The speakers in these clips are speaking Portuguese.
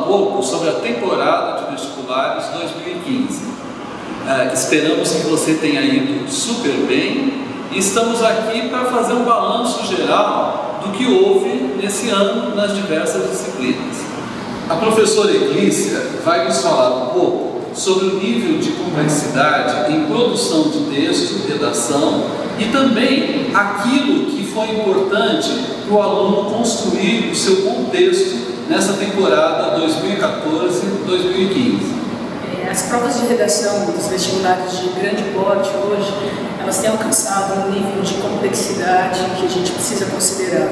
pouco sobre a temporada de vestibulares 2015. Esperamos que você tenha ido super bem e estamos aqui para fazer um balanço geral do que houve nesse ano nas diversas disciplinas. A professora Eclícia vai nos falar um pouco sobre o nível de complexidade em produção de texto, redação e também aquilo que foi importante para o aluno construir o seu contexto nessa temporada 2014-2015. As provas de redação dos vestibulares de grande porte hoje, elas têm alcançado um nível de complexidade que a gente precisa considerar.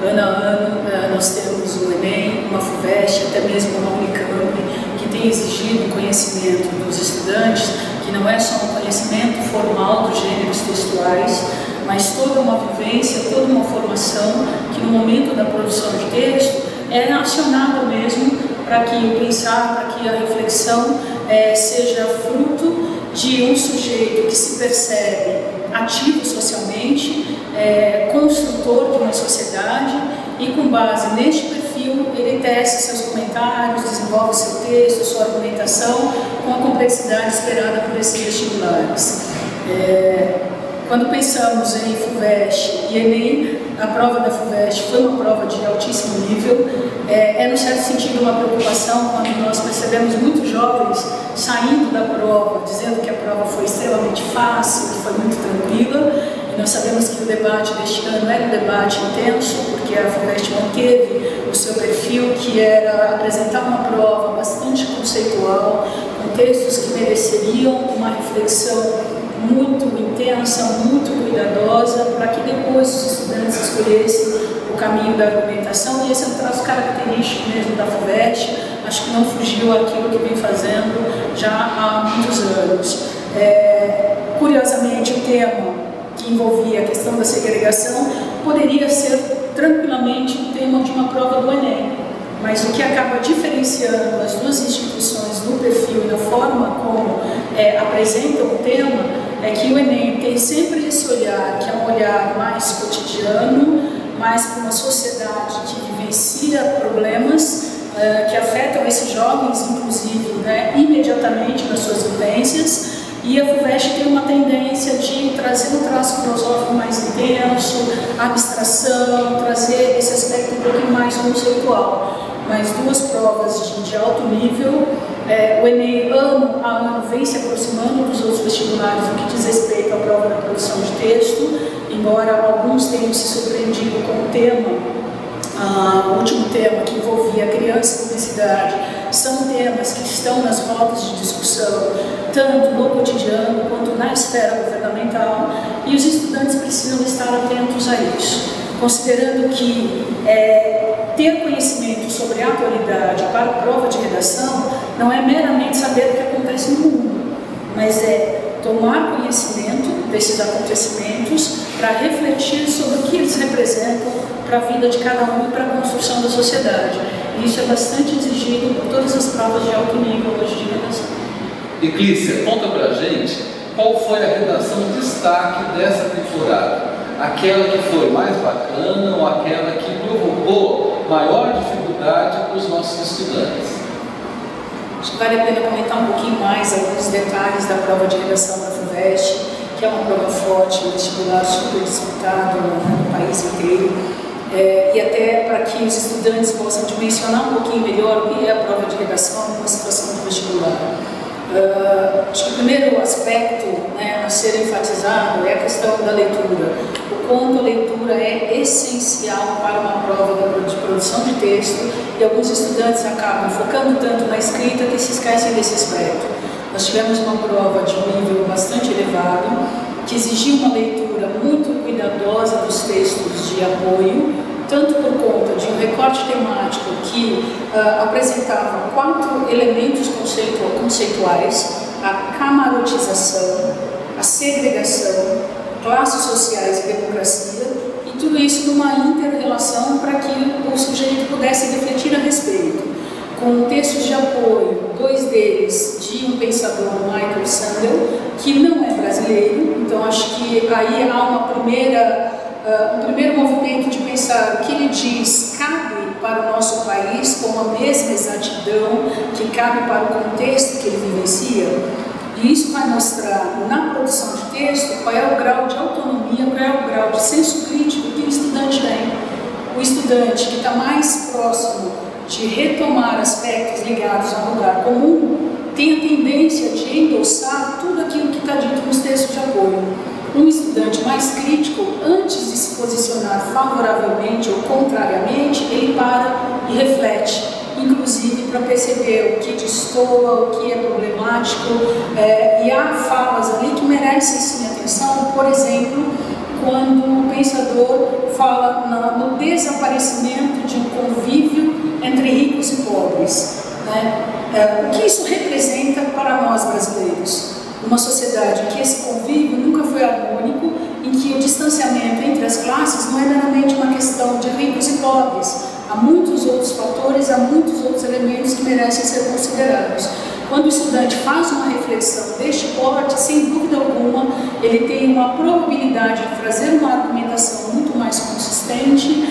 Ano a ano, nós temos o Enem, uma FUVEST, até mesmo uma Unicamp, que tem exigido um conhecimento dos estudantes, que não é só um conhecimento formal dos gêneros textuais, mas toda uma vivência, toda uma formação que no momento da produção de texto é acionada mesmo para que o pensar, para que a reflexão seja fruto de um sujeito que se percebe ativo socialmente, construtor de uma sociedade e com base neste perfil ele tece seus comentários, desenvolve seu texto, sua argumentação com a complexidade esperada por esses vestibulares. Quando pensamos em FUVEST e Enem, a prova da FUVEST foi uma prova de altíssimo nível. No certo sentido, uma preocupação quando nós percebemos muitos jovens saindo da prova, dizendo que a prova foi extremamente fácil, que foi muito tranquila. E nós sabemos que o debate deste ano era um debate intenso, porque a FUVEST manteve o seu perfil, que era apresentar uma prova bastante conceitual, com textos que mereceriam uma reflexão muito intensa, muito cuidadosa, para que depois os estudantes escolhessem o caminho da argumentação. E esse é um traço característico mesmo da FUVEST, acho que não fugiu aquilo que vem fazendo já há muitos anos. Curiosamente, o tema que envolvia a questão da segregação poderia ser tranquilamente um tema de uma prova do Enem, mas o que acaba diferenciando as duas instituições no perfil e na forma como apresentam o tema é que o Enem tem sempre esse olhar, que é um olhar mais cotidiano, mais para uma sociedade que vivencia problemas que afetam esses jovens, inclusive, imediatamente nas suas vivências. E a FUVEST tem uma tendência de trazer um traço filosófico mais intenso, abstração, trazer esse aspecto um pouquinho mais conceitual. Mas duas provas de alto nível. O Enem, ano a ano, vem se aproximando dos outros vestibulares no que diz respeito à prova da produção de texto, embora alguns tenham se surpreendido com o tema. O último tema, que envolvia criança e publicidade, são temas que estão nas rodas de discussão, tanto no cotidiano quanto na esfera governamental, e os estudantes precisam estar atentos a isso, considerando que ter conhecimento sobre a atualidade para a prova de redação não é meramente saber o que acontece no mundo, mas é tomar conhecimento desses acontecimentos para refletir sobre o que eles representam para a vida de cada um e para a construção da sociedade. E isso é bastante exigido por todas as provas de alto nível hoje de redação. Eclícia, conta pra gente qual foi a redação destaque dessa temporada. Aquela que foi mais bacana ou aquela que provocou maior dificuldade para os nossos estudantes? Acho que vale a pena comentar um pouquinho mais alguns detalhes da prova de redação da FUVEST, que é uma prova forte, um vestibular super disputado no país inteiro. E até para que os estudantes possam dimensionar um pouquinho melhor o que é a prova de redação numa situação do vestibular. Acho que o primeiro aspecto a ser enfatizado é a questão da leitura. O quanto a leitura é essencial para uma prova de produção de texto, e alguns estudantes acabam focando tanto na escrita que se esquecem desse aspecto. Nós tivemos uma prova de um nível bastante elevado, que exigia uma leitura muito cuidadosa dos textos de apoio, tanto por conta de um recorte temático que apresentava 4 elementos conceituais: a camarotização, a segregação, classes sociais e democracia, e tudo isso numa inter-relação para que o sujeito pudesse refletir a respeito. Com textos de apoio, 2 deles de um pensador, Michael Sandel, que não é brasileiro, então acho que aí há um primeiro movimento de pensar o que ele diz cabe para o nosso país com a mesma exatidão que cabe para o contexto que ele vivencia. E isso vai mostrar na produção de texto qual é o grau de autonomia, qual é o grau de senso crítico que o estudante tem. O estudante que está mais próximo de retomar aspectos ligados a um lugar comum tem a tendência de endossar tudo aquilo que está dito nos textos de apoio. Um estudante mais crítico, antes de se posicionar favoravelmente ou contrariamente, ele para e reflete, inclusive para perceber o que destoa, o que é problemático, e há falas ali que merecem sim atenção, por exemplo, quando o pensador fala no desaparecimento de um convívio entre ricos e pobres. O que isso representa para nós brasileiros? Uma sociedade em que esse convívio nunca foi harmônico, em que o distanciamento entre as classes não é meramente uma questão de ricos e pobres. Há muitos outros fatores, há muitos outros elementos que merecem ser considerados. Quando o estudante faz uma reflexão deste porte, sem dúvida alguma, ele tem uma probabilidade de trazer uma argumentação muito mais consistente,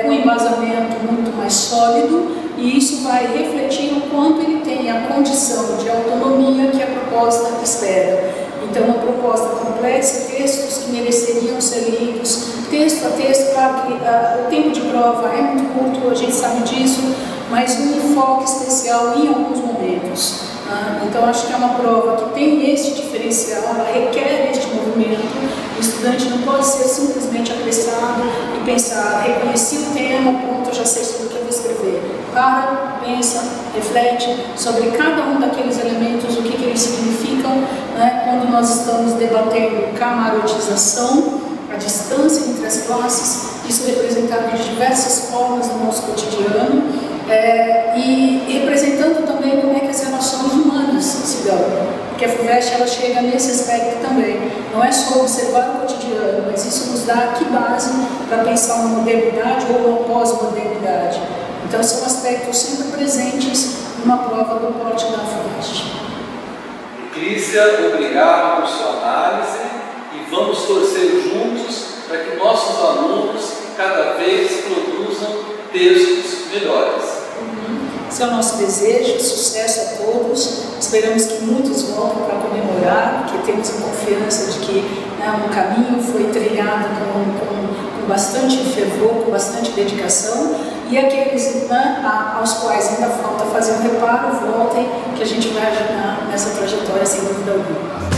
com embasamento muito mais sólido, e isso vai refletir o quanto ele tem a condição de autonomia que a proposta espera. Então, uma proposta complexa, textos que mereceriam ser lidos, texto a texto. Claro que o tempo de prova é muito curto, a gente sabe disso, mas um enfoque especial em alguns momentos. Então, acho que é uma prova que tem este diferencial, ela requer este movimento. O estudante não pode ser simplesmente apressado e pensar, reconheci o tema, pronto, eu já sei sobre o que eu vou escrever. Para, pensa, reflete sobre cada um daqueles elementos, o que eles significam, quando nós estamos debatendo camarotização, a distância entre as classes, isso representado de diversas formas no nosso cotidiano, e representando também como é que as relações humanas se dão, porque a FUVEST ela chega nesse aspecto também, não é só observar o cotidiano, mas isso nos dá aqui base para pensar uma modernidade ou uma pós-modernidade. Então são aspectos sempre presentes numa prova do porte da FUVEST. Clícia, obrigado por sua análise e vamos torcer juntos para que nossos alunos cada vez produzam textos melhores. Esse é o nosso desejo, sucesso a todos. Esperamos que muitos voltem para comemorar, porque temos a confiança de que um caminho foi trilhado com bastante fervor, com bastante dedicação, e aqueles aos quais ainda falta fazer um reparo, voltem, que a gente vai ajudar nessa trajetória sem dúvida alguma.